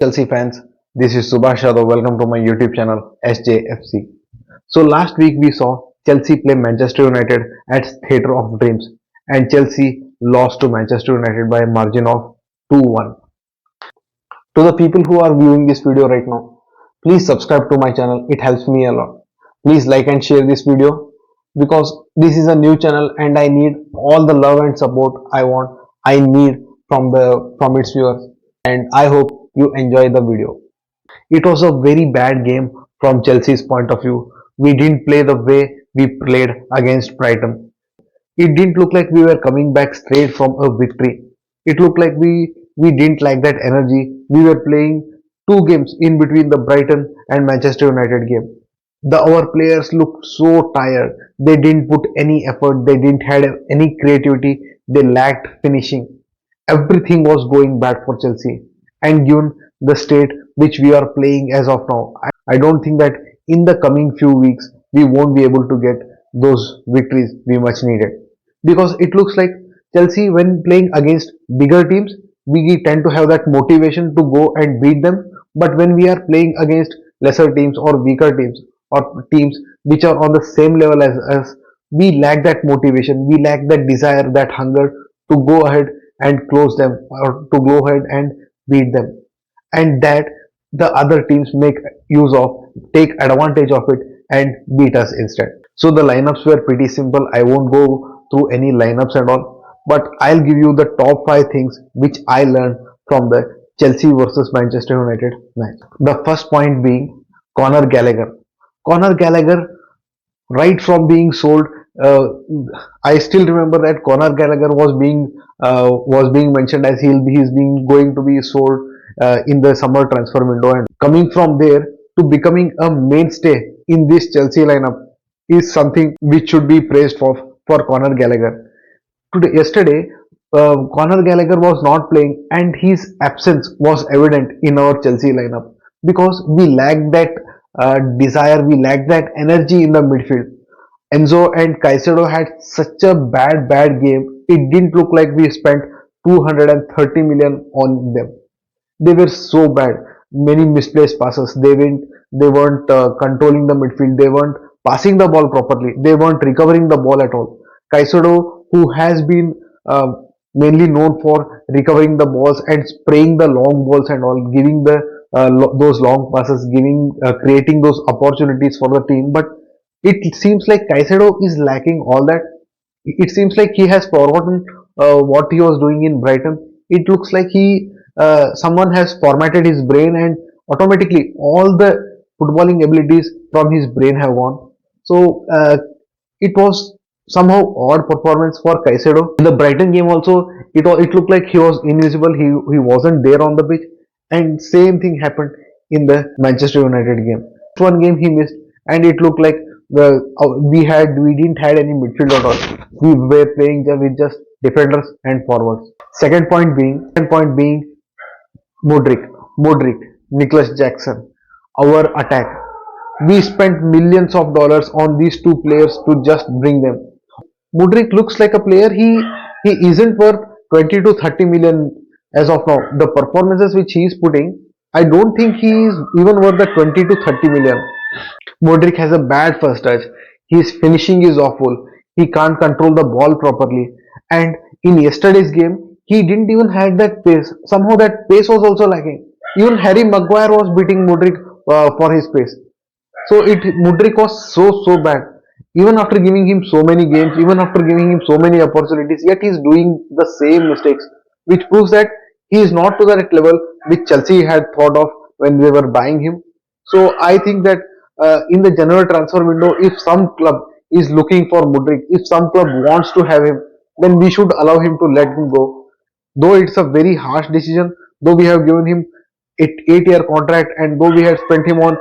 Chelsea fans, this is Subhash Yadav. Welcome to my YouTube channel SJFC. So last week we saw Chelsea play Manchester United at Theatre of Dreams, and Chelsea lost to Manchester United by a margin of 2-1. To the people who are viewing this video right now, please subscribe to my channel. It helps me a lot. Please like and share this video because this is a new channel and I need all the love and support I need from its viewers, and I hope you enjoy the video. It was a very bad game from Chelsea's point of view. We didn't play the way we played against Brighton. It didn't look like we were coming back straight from a victory. It looked like we didn't like that energy. We were playing two games in between the Brighton and Manchester United game. Our players looked so tired. They didn't put any effort. They didn't have any creativity. They lacked finishing. Everything was going bad for Chelsea. And given the state which we are playing as of now, I don't think that in the coming few weeks we won't be able to get those victories we much needed. Because it looks like Chelsea, when playing against bigger teams, we tend to have that motivation to go and beat them. But when we are playing against lesser teams or weaker teams or teams which are on the same level as us, we lack that motivation, we lack that desire, that hunger to go ahead and close them or to go ahead and beat them, and that the other teams make use of, take advantage of it and beat us instead. So the lineups were pretty simple. I won't go through any lineups and all, but I'll give you the top 5 things which I learned from the Chelsea versus Manchester United match. The first point being Conor Gallagher. Conor Gallagher, right from being sold, uh, I still remember that Conor Gallagher was being mentioned as he's being going to be sold in the summer transfer window, and coming from there to becoming a mainstay in this Chelsea lineup is something which should be praised for Conor Gallagher. Yesterday, Conor Gallagher was not playing, and his absence was evident in our Chelsea lineup because we lacked that desire, we lacked that energy in the midfield. Enzo and Caicedo had such a bad game. It didn't look like we spent 230 million on them. They were so bad. Many misplaced passes. They weren't controlling the midfield. They weren't passing the ball properly. They weren't recovering the ball at all. Caicedo, who has been mainly known for recovering the balls and spraying the long balls and all, giving those long passes, creating those opportunities for the team, but it seems like Caicedo is lacking all that. It seems like he has forgotten what he was doing in Brighton. It looks like someone has formatted his brain, and automatically all the footballing abilities from his brain have gone. So it was somehow odd performance for Caicedo. In the Brighton game also, it looked like he was invisible. He wasn't there on the pitch, and same thing happened in the Manchester United game. One game he missed, and it looked like we didn't had any midfield at all. We were playing with just defenders and forwards. Second point being Modric, Nicholas Jackson, our attack. We spent millions of dollars on these two players to just bring them. Modric looks like a player. He isn't worth 20 to 30 million as of now. The performances which he is putting, I don't think he is even worth the 20 to 30 million. Modric has a bad first touch. His finishing is awful. He can't control the ball properly. And in yesterday's game, he didn't even have that pace. Somehow that pace was also lacking. Even Harry Maguire was beating Modric for his pace. So Modric was so bad. Even after giving him so many games, even after giving him so many opportunities, yet he's doing the same mistakes, which proves that he is not to that level which Chelsea had thought of when they were buying him. So I think that in the general transfer window, if some club is looking for Mudrik, if some club wants to have him, then we should allow him to let him go. Though it's a very harsh decision, though we have given him 8-year contract, and though we have spent him on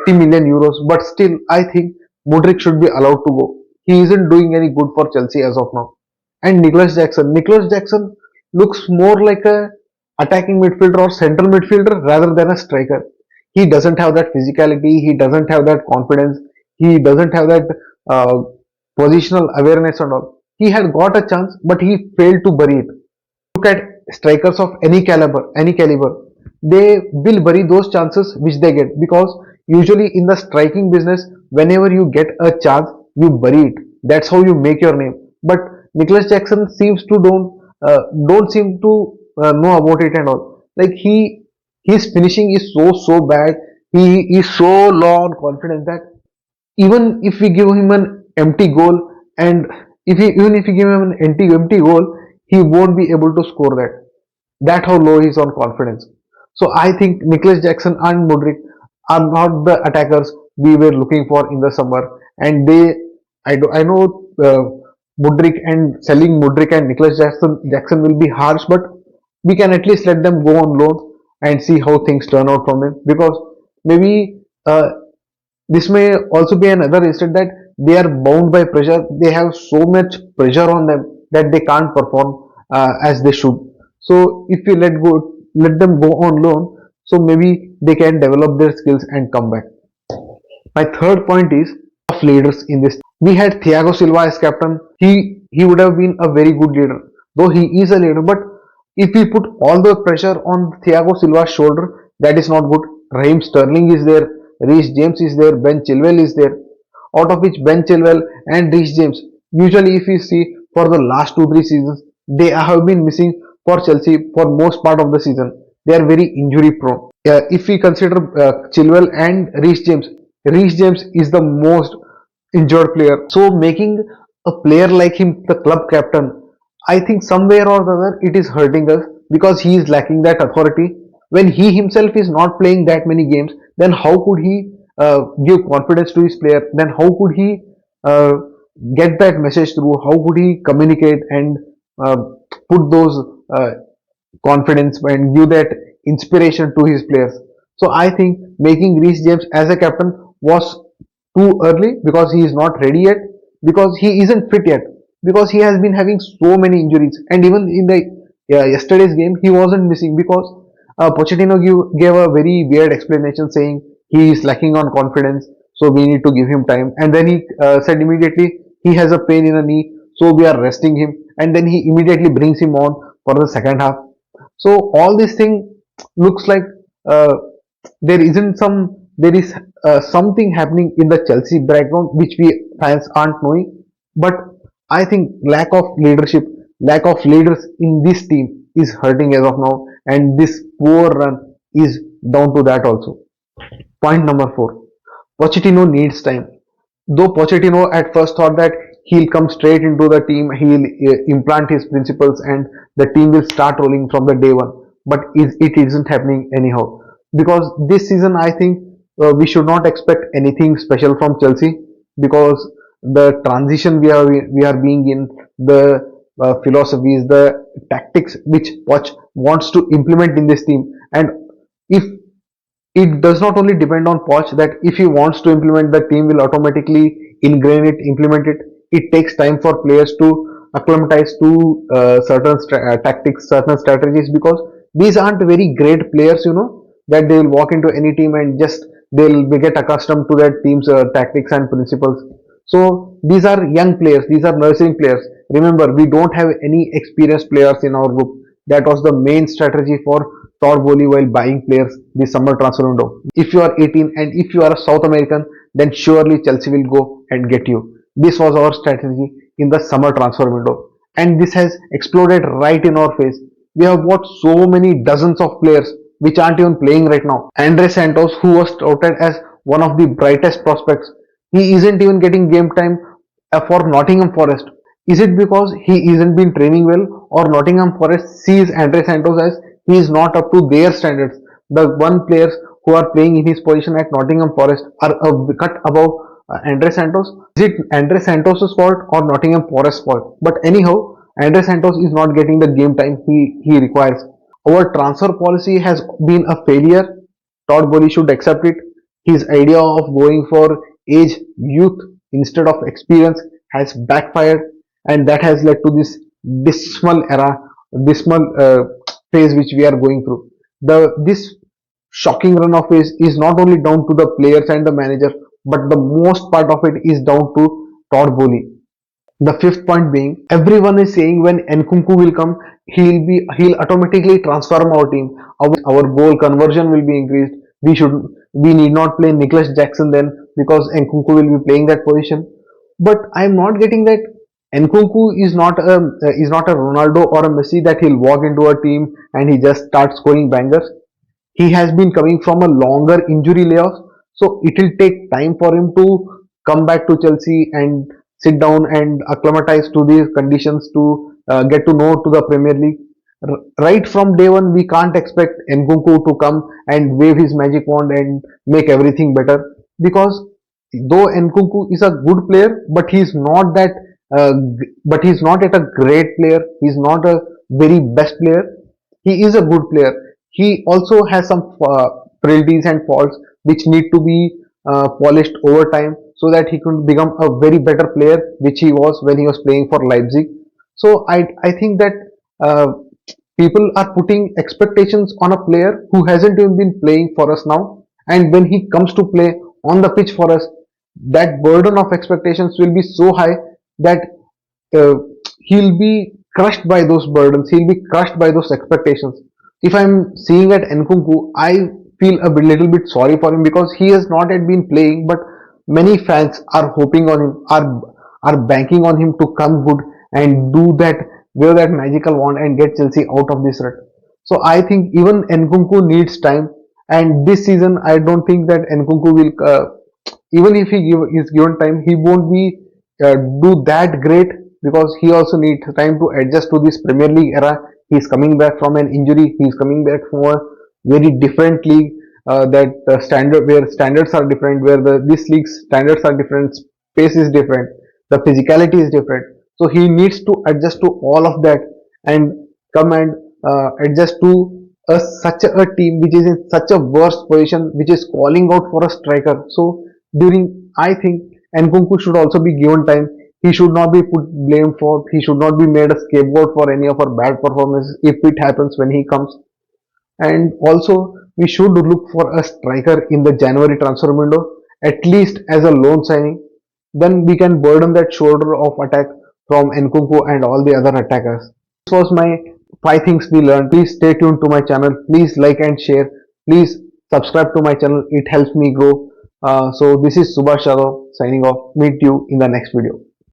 80 million euros, but still I think Mudrik should be allowed to go. He isn't doing any good for Chelsea as of now. And Nicholas Jackson looks more like a attacking midfielder or central midfielder rather than a striker. He doesn't have that physicality, he doesn't have that confidence, he doesn't have that uh, positional awareness and all. He had got a chance, but he failed to bury it. Look at strikers of any caliber, they will bury those chances which they get, because usually in the striking business, whenever you get a chance, you bury it. That's how you make your name. But Nicholas Jackson seems to don't seem to know about it and all. Like his finishing is so bad. He is so low on confidence that even if we give him an empty goal, and even if we give him an empty goal, he won't be able to score that. That how low he is on confidence. So I think Nicholas Jackson and Modric are not the attackers we were looking for in the summer. And I know Modric, and selling Modric and Nicholas Jackson will be harsh, but we can at least let them go on loan and see how things turn out from him, because maybe this may also be another instance that they are bound by pressure. They have so much pressure on them that they can't perform as they should. So if we let them go on loan, so maybe they can develop their skills and come back. My third point is of leaders in this. We had Thiago Silva as captain. He would have been a very good leader, though he is a leader. But if we put all the pressure on Thiago Silva's shoulder, that is not good. Raheem Sterling is there, Reece James is there, Ben Chilwell is there. Out of which Ben Chilwell and Reece James, usually if you see for the last 2-3 seasons, they have been missing for Chelsea for most part of the season. They are very injury prone. If we consider Chilwell and Reece James is the most injured player. So making a player like him the club captain, I think somewhere or the other it is hurting us, because he is lacking that authority. When he himself is not playing that many games, then how could he give confidence to his player? Then how could he uh, get that message through? How could he communicate and uh, put those confidence and give that inspiration to his players? So I think making Reece James as a captain was too early, because he is not ready yet, because he isn't fit yet, because he has been having so many injuries. And even in the yesterday's game, he wasn't missing, because Pochettino gave a very weird explanation saying he is lacking on confidence, so we need to give him time. And then he said immediately he has a pain in the knee, so we are resting him. And then he immediately brings him on for the second half. So all this thing looks like uh, there is something happening in the Chelsea background which we fans aren't knowing. But I think lack of leadership, lack of leaders in this team is hurting as of now, and this poor run is down to that also. Point number four: Pochettino needs time. Though Pochettino at first thought that he'll come straight into the team, he'll implant his principles, and the team will start rolling from the day one. But it isn't happening anyhow. Because this season, I think we should not expect anything special from Chelsea, because the transition we are being in, the philosophies, the tactics which Poch wants to implement in this team, and if it does not only depend on Poch, that if he wants to implement, the team will automatically ingrain it, implement it. It takes time for players to acclimatize to certain tactics, certain strategies, because these aren't very great players, that they will walk into any team and just they'll get accustomed to that team's tactics and principles. So these are young players, these are nursing players. Remember, we don't have any experienced players in our group. That was the main strategy for Todd Bowley while buying players this summer transfer window. If you are 18 and if you are a South American, then surely Chelsea will go and get you. This was our strategy in the summer transfer window, and this has exploded right in our face. We have bought so many dozens of players which aren't even playing right now. Andre Santos, who was touted as one of the brightest prospects, he isn't even getting game time for Nottingham Forest. Is it because he isn't been training well, or Nottingham Forest sees Andre Santos as he is not up to their standards? The one players who are playing in his position at Nottingham Forest are a cut above Andre Santos. Is it Andre Santos' fault or Nottingham Forest's fault? But anyhow, Andre Santos is not getting the game time he requires. Our transfer policy has been a failure. Todd Bowley should accept it. His idea of going for age, youth instead of experience has backfired, and that has led to this dismal era, dismal phase which we are going through. This shocking run of phase is not only down to the players and the manager, but the most part of it is down to Todd Bowley. The fifth point being, everyone is saying when Nkunku will come, he'll automatically transform our team. Our goal conversion will be increased. We need not play Nicholas Jackson then because Nkunku will be playing that position. But I'm not getting that. Nkunku is not a Ronaldo or a Messi that he'll walk into a team and he just starts scoring bangers. He has been coming from a longer injury layoff, so it will take time for him to come back to Chelsea and sit down and acclimatize to these conditions to get to know to the Premier League. Right from day one, we can't expect Nkunku to come and wave his magic wand and make everything better, because though Nkunku is a good player, but he's not that. But he's not at a great player. He's not a very best player. He is a good player. He also has some frailties and faults which need to be polished over time so that he could become a very better player, which he was when he was playing for Leipzig. So I think that uh, people are putting expectations on a player who hasn't even been playing for us now, and when he comes to play on the pitch for us, that burden of expectations will be so high that uh, he'll be crushed by those burdens. He'll be crushed by those expectations. If I'm seeing at Nkunku, I feel a little bit sorry for him because he has not yet been playing, but many fans are hoping on him, are banking on him to come good and do that, wave that magical wand and get Chelsea out of this rut. So I think even Nkunku needs time, and this season I don't think that Nkunku will, even if is given time, he won't be do that great because he also needs time to adjust to this Premier League era. He's coming back from an injury. He's coming back from a very different league, that standard where standards are different, where this league's standards are different, pace is different, the physicality is different. So he needs to adjust to all of that and come and adjust to such a team which is in such a worse position, which is calling out for a striker. So I think Nkunku should also be given time. He should not be put blame for. He should not be made a scapegoat for any of our bad performances if it happens when he comes. And also, we should look for a striker in the January transfer window, at least as a loan signing. Then we can burden that shoulder of attack from Nkunku and all the other attackers. This was my 5 things we learned. Please stay tuned to my channel. Please like and share. Please subscribe to my channel. It helps me grow. So this is Subhash Yadav signing off. Meet you in the next video.